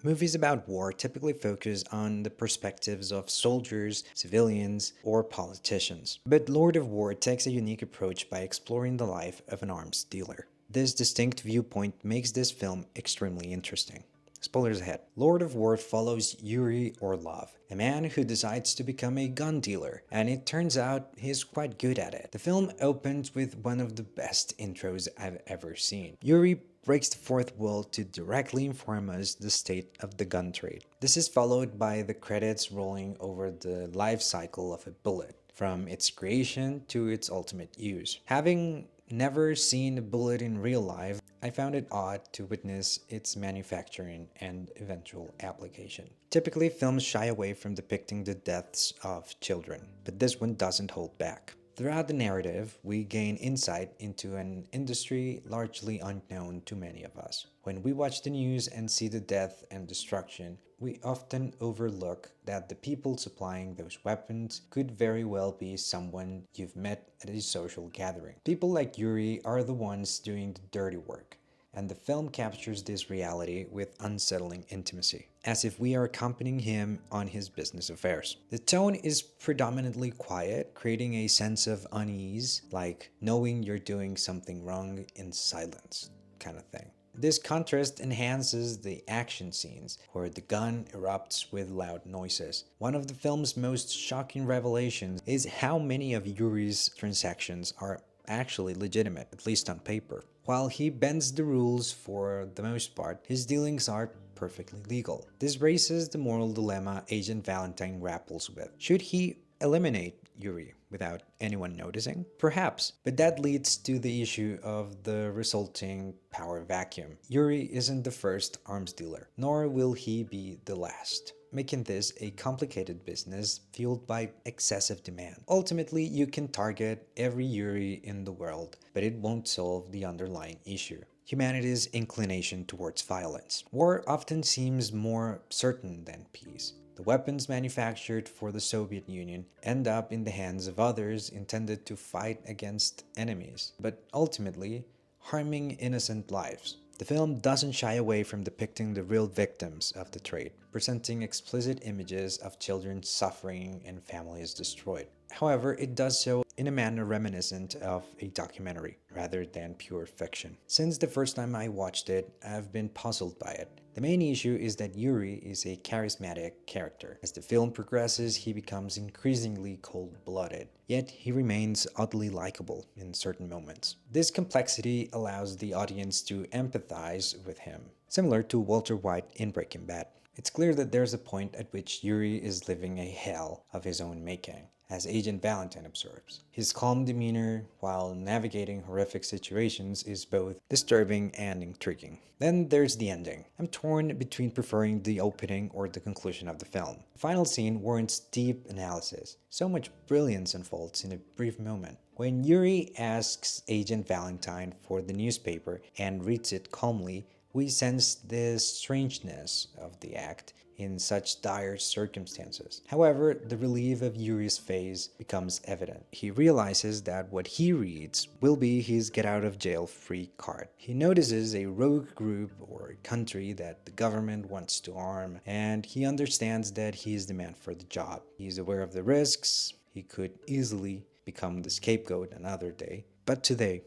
Movies about war typically focus on the perspectives of soldiers, civilians, or politicians. But Lord of War takes a unique approach by exploring the life of an arms dealer. This distinct viewpoint makes this film extremely interesting. Spoilers ahead. Lord of War follows Yuri Orlov, a man who decides to become a gun dealer, and it turns out he's quite good at it. The film opens with one of the best intros I've ever seen. Yuri breaks the fourth wall to directly inform us the state of the gun trade. This is followed by the credits rolling over the life cycle of a bullet, from its creation to its ultimate use. Having never seen a bullet in real life, I found it odd to witness its manufacturing and eventual application. Typically, films shy away from depicting the deaths of children, but this one doesn't hold back. Throughout the narrative, we gain insight into an industry largely unknown to many of us. When we watch the news and see the death and destruction, we often overlook that the people supplying those weapons could very well be someone you've met at a social gathering. People like Yuri are the ones doing the dirty work, and the film captures this reality with unsettling intimacy, as if we are accompanying him on his business affairs. The tone is predominantly quiet, creating a sense of unease, like knowing you're doing something wrong in silence, kind of thing. This contrast enhances the action scenes, where the gun erupts with loud noises. One of the film's most shocking revelations is how many of Yuri's transactions are actually legitimate, at least on paper. While he bends the rules for the most part, his dealings are perfectly legal. This raises the moral dilemma Agent Valentine grapples with. Should he eliminate Yuri without anyone noticing? Perhaps, but that leads to the issue of the resulting power vacuum. Yuri isn't the first arms dealer, nor will he be the last, making this a complicated business fueled by excessive demand. Ultimately, you can target every Yuri in the world, but it won't solve the underlying issue: humanity's inclination towards violence. War often seems more certain than peace. The weapons manufactured for the Soviet Union end up in the hands of others intended to fight against enemies, but ultimately harming innocent lives. The film doesn't shy away from depicting the real victims of the trade, presenting explicit images of children suffering and families destroyed. However, it does so in a manner reminiscent of a documentary rather than pure fiction. Since the first time I watched it, I've been puzzled by it. The main issue is that Yuri is a charismatic character. As the film progresses, he becomes increasingly cold-blooded, yet he remains oddly likable in certain moments. This complexity allows the audience to empathize with him, similar to Walter White in Breaking Bad. It's clear that there's a point at which Yuri is living a hell of his own making, as Agent Valentine observes. His calm demeanor while navigating horrific situations is both disturbing and intriguing. Then there's the ending. I'm torn between preferring the opening or the conclusion of the film. The final scene warrants deep analysis. So much brilliance unfolds in a brief moment. When Yuri asks Agent Valentine for the newspaper and reads it calmly, we sense the strangeness of the act in such dire circumstances. However, the relief of Yuri's face becomes evident. He realizes that what he reads will be his get-out-of-jail-free card. He notices a rogue group or country that the government wants to arm, and he understands that he is the man for the job. He is aware of the risks. He could easily become the scapegoat another day, but today,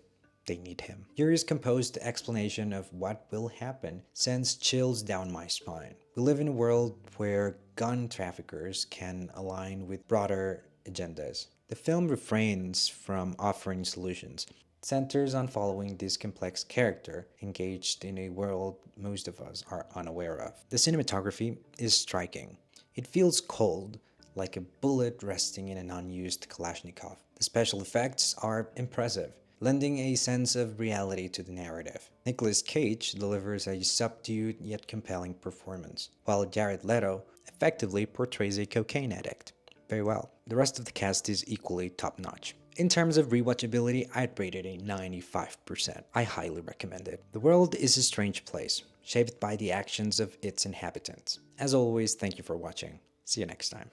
they need him. Yuri's composed explanation of what will happen sends chills down my spine. We live in a world where gun traffickers can align with broader agendas. The film refrains from offering solutions. It centers on following this complex character engaged in a world most of us are unaware of. The cinematography is striking. It feels cold, like a bullet resting in an unused Kalashnikov. The special effects are impressive, lending a sense of reality to the narrative. Nicolas Cage delivers a subdued yet compelling performance, while Jared Leto effectively portrays a cocaine addict. Very well. The rest of the cast is equally top-notch. In terms of rewatchability, I'd rate it a 95%. I highly recommend it. The world is a strange place, shaped by the actions of its inhabitants. As always, thank you for watching. See you next time.